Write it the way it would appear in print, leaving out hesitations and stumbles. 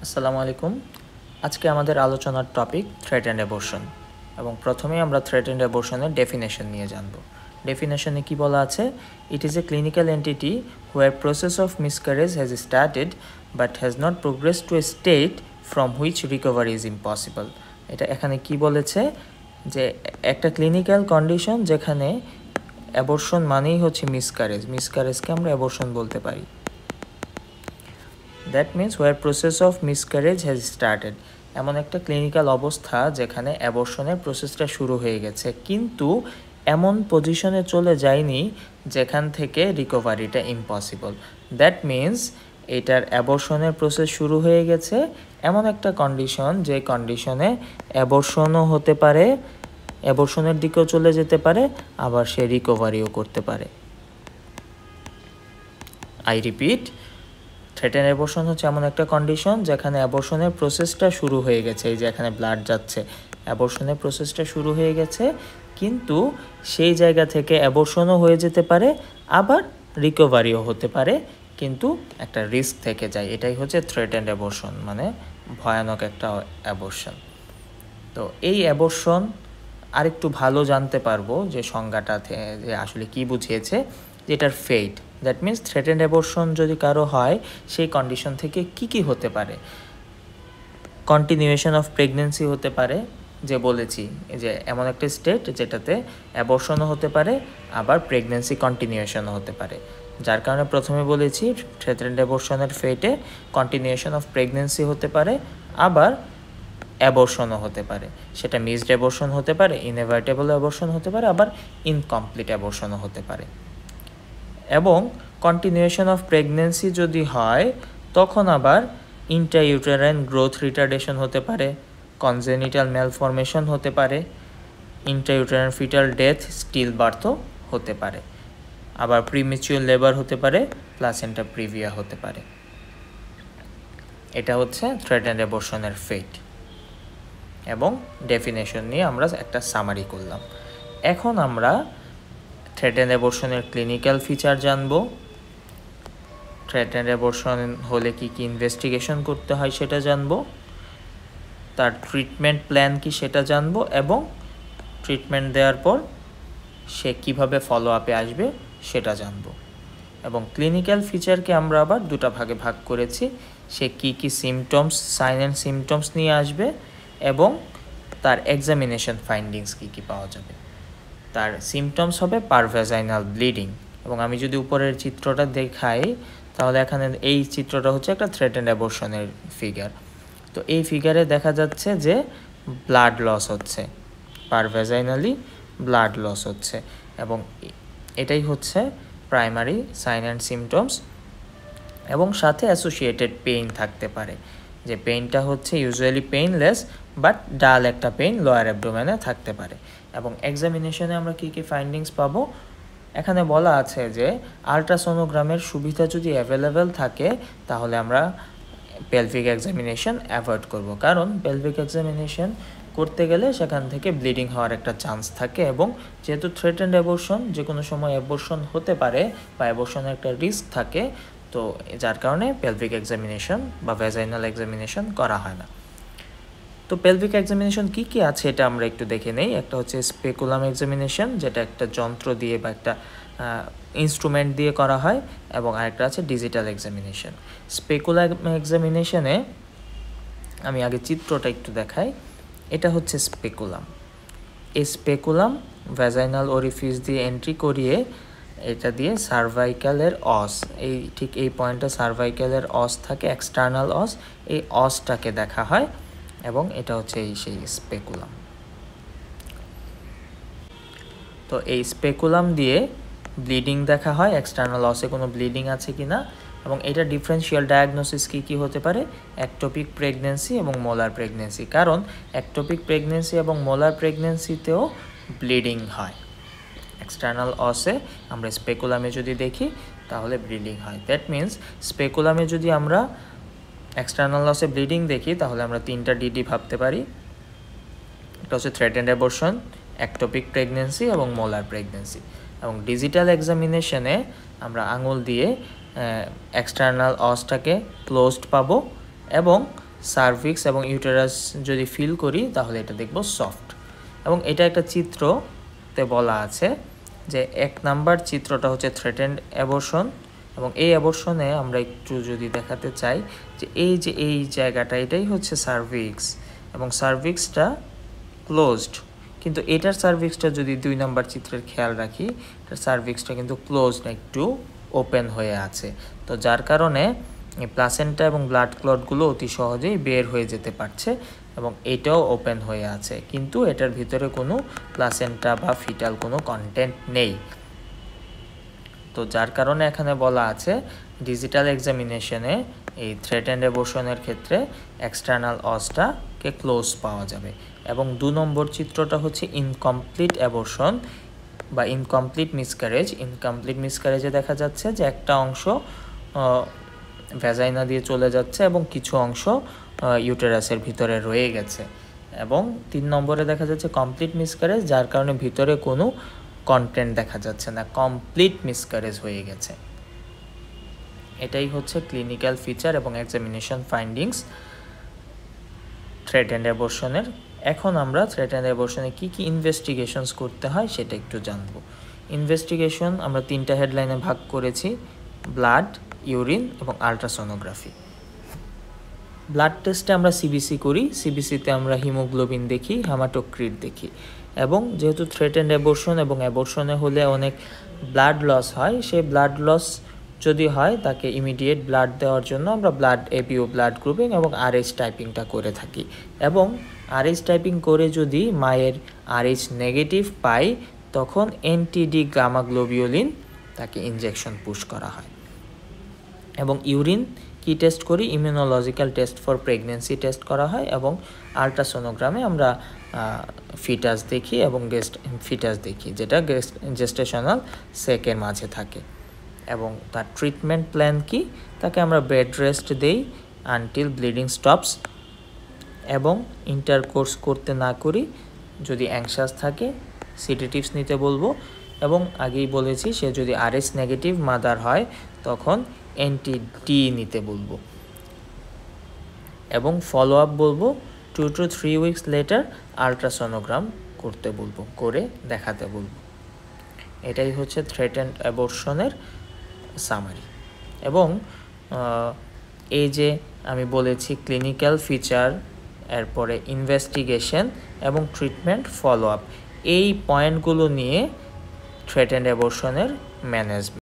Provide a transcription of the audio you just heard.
আসসালামু আলাইকুম। আজকে আমাদের আলোচনার টপিক থ্রেট অ্যান্ড অ্যাবর্শন এবং প্রথমেই আমরা থ্রেট অ্যান্ড অ্যাবর্শনের ডেফিনেশন নিয়ে জানব। ডেফিনেশনে কি বলা আছে? It is a clinical entity where process of miscarriage has started but has not progress to a state from which recovery is impossible. এটা এখানে কি বলেছে যে একটা ক্লিনিক্যাল কন্ডিশন যেখানে অ্যাবর্শন মানেই হচ্ছে মিসক্যারেজকে আমরা অ্যাবর্শন বলতে পারি। That means where process of miscarriage has started, এমন একটা ক্লিনিক্যাল অবস্থা যেখানে অ্যাবর্শনের প্রসেসটা শুরু হয়ে গেছে কিন্তু এমন পজিশনে চলে যায়নি যেখান থেকে রিকভারিটা ইম্পসিবল। দ্যাট মিন্স এটার অ্যাবর্শনের প্রসেস শুরু হয়ে গেছে এমন একটা কন্ডিশন যে কন্ডিশনে অ্যাবর্শনও হতে পারে, অ্যাবর্শনের দিকেও চলে যেতে পারে, আবার সে রিকভারিও করতে পারে। I repeat, threat and abortion হচ্ছে এমন একটা কন্ডিশন যেখানে অ্যাবর্শনের প্রসেসটা শুরু হয়ে গেছে, এই যে এখানে ব্লাড যাচ্ছে, অ্যাবর্শনের প্রসেসটা শুরু হয়ে গেছে কিন্তু সেই জায়গা থেকে অ্যাবর্শনও হয়ে যেতে পারে, আবার রিকভারিও হতে পারে, কিন্তু একটা রিস্ক থেকে যায়। এটাই হচ্ছে থ্রেট অ্যান্ড অ্যাবর্শন, মানে ভয়ানক একটা অ্যাবর্শন। তো এই অ্যাবর্শন আরেকটু ভালো জানতে পারবো যে সংজ্ঞাটা যে আসলে কি বুঝিয়েছে, যেটার fate. That means threat and abortion যদি কারো হয় সেই কন্ডিশন থেকে কি হতে পারে। কন্টিনিউয়েশন অফ প্রেগনেন্সি হতে পারে, যে বলেছি যে এমন একটা স্টেট যেটাতে অ্যাবর্শনও হতে পারে আবার প্রেগনেন্সি কন্টিনিউয়েশনও হতে পারে, যার কারণে প্রথমে বলেছি থ্রেট অ্যান্ড অ্যাবর্শনের ফেটে কন্টিনিউয়েশন অফ প্রেগনেন্সি হতে পারে আবার অ্যাবর্শনও হতে পারে। সেটা মিসড অ্যাবর্শন হতে পারে, ইনএভার্টেবল অ্যাবর্শন হতে পারে, আবার ইনকমপ্লিট অ্যাবর্শনও হতে পারে। এবং কন্টিনিউয়েশন অফ প্রেগনেন্সি যদি হয় তখন আবার ইন্ট্রাইউটেরাইন গ্রোথ রিটার্ডেশন হতে পারে, কনজেনিটাল ম্যালফরমেশন হতে পারে, ইন্ট্রাইউটেরাইন ফিটাল ডেথ, স্টিল বার্থও হতে পারে, আবার প্রিমেচিউর লেবার হতে পারে, প্লাসেন্টা প্রিভিয়া হতে পারে। এটা হচ্ছে থ্রেট অ্যান্ড অ্যাবর্শনের ফেট এবং ডেফিনেশন নিয়ে আমরা একটা সামারি করলাম। এখন আমরা থ্রেট অ্যান্ড অ্যাবর্শনের ক্লিনিক্যাল ফিচার জানবো, থ্রেট অ্যান্ড অ্যাবর্শন হলে কি ইনভেস্টিগেশন করতে হয় সেটা জানবো, তার ট্রিটমেন্ট প্ল্যান কি সেটা জানবো, এবং ট্রিটমেন্ট দেওয়ার পর সে কিভাবে ফলো আপে আসবে সেটা জানবো। এবং ক্লিনিক্যাল ফিচারকে আমরা আবার দুটো ভাগে ভাগ করেছি, সে কি সিমটমস, সাইন অ্যান্ড সিমটমস নিয়ে আসবে এবং তার এক্সামিনেশন ফাইন্ডিংস কি পাওয়া যাবে। তার সিমটমস হবে পারভেজাইনাল ব্লিডিং, এবং আমি যদি উপরের চিত্রটা দেখাই তাহলে এখানে এই চিত্রটা হচ্ছে একটা থ্রেট অ্যান্ড অ্যাবর্শনের ফিগার। তো এই ফিগারে দেখা যাচ্ছে যে ব্লাড লস হচ্ছে, পারভেজাইনালি ব্লাড লস হচ্ছে, এবং এটাই হচ্ছে প্রাইমারি সাইন অ্যান্ড সিমটমস। এবং সাথে অ্যাসোসিয়েটেড পেইন থাকতে পারে, যে পেইনটা হচ্ছে ইউজুয়ালি পেইনলেস বাট ডাল একটা পেইন লোয়ার অ্যাবডোমেনে থাকতে পারে। এবং এক্সামিনেশনে আমরা কি ফাইন্ডিংস পাবো, এখানে বলা আছে যে আলট্রাসোনোগ্রামের সুবিধা যদি অ্যাভেলেবেল থাকে তাহলে আমরা পেলভিক এক্সামিনেশন অ্যাভয়েড করব, কারণ পেলভিক এক্সামিনেশন করতে গেলে সেখান থেকে ব্লিডিং হওয়ার একটা চান্স থাকে, এবং যেহেতু থ্রেট অ্যান্ড অ্যাবর্শন যে কোনো সময় অ্যাবর্শন হতে পারে বা অ্যাবর্শনের একটা রিস্ক থাকে, তো যার কারণে পেলভিক এক্সামিনেশন বা ভ্যাজাইনাল এক্সামিনেশন করা হয় না। তো পেলভিক এক্সামিনেশন কি আছে এটা আমরা একটু দেখে নেই। একটা হচ্ছে স্পেকুলাম এক্সামিনেশন, যেটা একটা যন্ত্র দিয়ে বা একটা ইনস্ট্রুমেন্ট দিয়ে করা হয়, এবং আরেকটা আছে ডিজিটাল এক্সামিনেশন। স্পেকুলাম এক্সামিনেশনে আমি আগে চিত্রটা একটু দেখাই। এটা হচ্ছে স্পেকুলাম। এই স্পেকুলাম ভ্যাজাইনাল ওরিফিস দিয়ে এন্ট্রি করিয়ে এটা দিয়ে সার্ভাইকালের অস, ঠিক এই পয়েন্টে সার্ভাইকালের অস থাকে, এক্সটার্নাল অস, এই অসটাকে দেখা হয়, এবং এটা হচ্ছে সেই স্পেকুলাম। তো এই স্পেকুলাম দিয়ে ব্লিডিং দেখা হয়, এক্সটার্নাল অসে কোনো ব্লিডিং আছে কিনা, এবং এটা ডিফারেন্সিয়াল ডায়াগনোসিস কি হতে পারে, একটোপিক প্রেগনেন্সি এবং মোলার প্রেগনেন্সি, কারণ একটোপিক প্রেগনেন্সি এবং মোলার প্রেগনেন্সিতেও ব্লিডিং হয়। এক্সটার্নাল অসে আমরা স্পেকুলামে যদি দেখি তাহলে ব্লিডিং হয়। দ্যাট মিন্স স্পেকুলামে যদি আমরা এক্সটার্নাল অসে ব্লিডিং দেখি তাহলে আমরা তিনটা ডিডি ভাবতে পারি। এটা হচ্ছে threat and abortion, ectopic pregnancy এবং মোলার প্রেগনেন্সি। এবং ডিজিটাল এক্সামিনেশনে আমরা আঙুল দিয়ে এক্সটার্নাল অসটাকে ক্লোজড পাবো এবং সার্ভিক্স এবং ইউটেরাস যদি ফিল করি তাহলে এটা দেখব সফট। এবং এটা একটা চিত্রতে বলা আছে যে 1 নাম্বার চিত্রটা হচ্ছে থ্রেটেন্ড অ্যাবর্শন, এবং এই অ্যাবর্শনে আমরা একটু যদি দেখাতে চাই যে এই জায়গাটা এটাই হচ্ছে সার্ভিক্স, এবং সার্ভিক্সটা ক্লোজড, কিন্তু এটার সার্ভিক্সটা যদি 2 নাম্বার চিত্রের খেয়াল রাখি, এটার সার্ভিক্সটা কিন্তু ক্লোজ না, একটু ওপেন হয়ে আছে। তো যার কারণে এই প্লাসেন্টা এবং ব্লাড ক্লটগুলো অতি সহজেই বের হয়ে যেতে পারছে, এবং এটাও ওপেন হয়ে আছে, কিন্তু এটার ভিতরে কোনো প্লাসেন্টা বা ফিটাল কোনো কন্টেন্ট নেই। তো যার কারণে এখানে বলা আছে ডিজিটাল এক্সামিনেশনে এই থ্রেটেন্ড অ্যাবর্শনের ক্ষেত্রে এক্সটার্নাল অসটাকে ক্লোজ পাওয়া যাবে। এবং 2 নম্বর চিত্রটা হচ্ছে ইনকমপ্লিট অ্যাবর্শন বা ইনকমপ্লিট মিসক্যারেজ। ইনকমপ্লিট মিসক্যারেজে দেখা যাচ্ছে যে একটা অংশ ভ্যাজাইনা দিয়ে চলে যাচ্ছে এবং কিছু অংশ ইউটেরাসের ভিতরে রয়ে গেছে। এবং 3 নম্বরে দেখা যাচ্ছে কমপ্লিট মিসক্যারেজ, যার কারণে ভিতরে কোনো কন্টেন্ট দেখা যাচ্ছে না, কমপ্লিট মিসক্যারেজ হয়ে গেছে। এটাই হচ্ছে ক্লিনিক্যাল ফিচার এবং এক্সামিনেশন ফাইন্ডিংস থ্রেটেন্ড অ্যাবর্শনের। এখন আমরা থ্রেটেন্ড অ্যাবর্শনে কী কী ইনভেস্টিগেশনস করতে হয় সেটা একটু জানব। ইনভেস্টিগেশন আমরা 3টা হেডলাইনে ভাগ করেছি: ব্লাড, ইউরিন এবং আলট্রাসোনোগ্রাফি। ব্লাড টেস্টে আমরা সিবিসি করি, সিবিসিতে আমরা হিমোগ্লোবিন দেখি, হেমাটোক্রিট দেখি। এবং যেহেতু থ্রেটেন্ড অ্যাবর্শন এবং অ্যাবর্শনে হলে অনেক ব্লাড লস হয়, সেই ব্লাড লস যদি হয় তাকে ইমিডিয়েট ব্লাড দেওয়ার জন্য আমরা ব্লাড এপিও ব্লাড গ্রুপিং এবং আরএইচ টাইপিংটা করে থাকি। এবং আরএইচ টাইপিং করে যদি মায়ের আরএইচ নেগেটিভ পাই তখন এনটিডি গামা গ্লোবিউলিন তাকে ইনজেকশন পুশ করা হয়। এবং ইউরিন কি টেস্ট করি? Immunological test for pregnancy test করা হয়। এবং আলট্রাসোনোগ্রামে আমরা ফিটাস দেখি এবং ফিটাস দেখি, যেটা জেস্টেশনাল সেকের মাঝে থাকে। এবং তার ট্রিটমেন্ট প্ল্যান কি? তাকে আমরা বেড রেস্ট দেই আনটিল ব্লিডিং স্টপস, এবং ইন্টারকোর্স করতে না করি। যদি অ্যাংশাস থাকে সিডেটিভস নিতে বলবো, এবং আগেই বলেছি সে যদি আরএস নেগেটিভ মাদার হয় তখন এনটিডি নিতে বলবো। এবং ফলো আপ বলবো 2 to 3 উইকস লেটার আলট্রাসোনোগ্রাম করতে বলবো, করে দেখাতে বলবো। এটাই হচ্ছে থ্রেটেন্ড অ্যাবর্শনের সামারি। এবং এই যে আমি বলেছি ক্লিনিক্যাল ফিচার, এরপরে ইনভেস্টিগেশন এবং ট্রিটমেন্ট ফলো আপ, এই পয়েন্টগুলো নিয়ে থ্রেটেন্ড অ্যাবর্শনের ম্যানেজমেন্ট।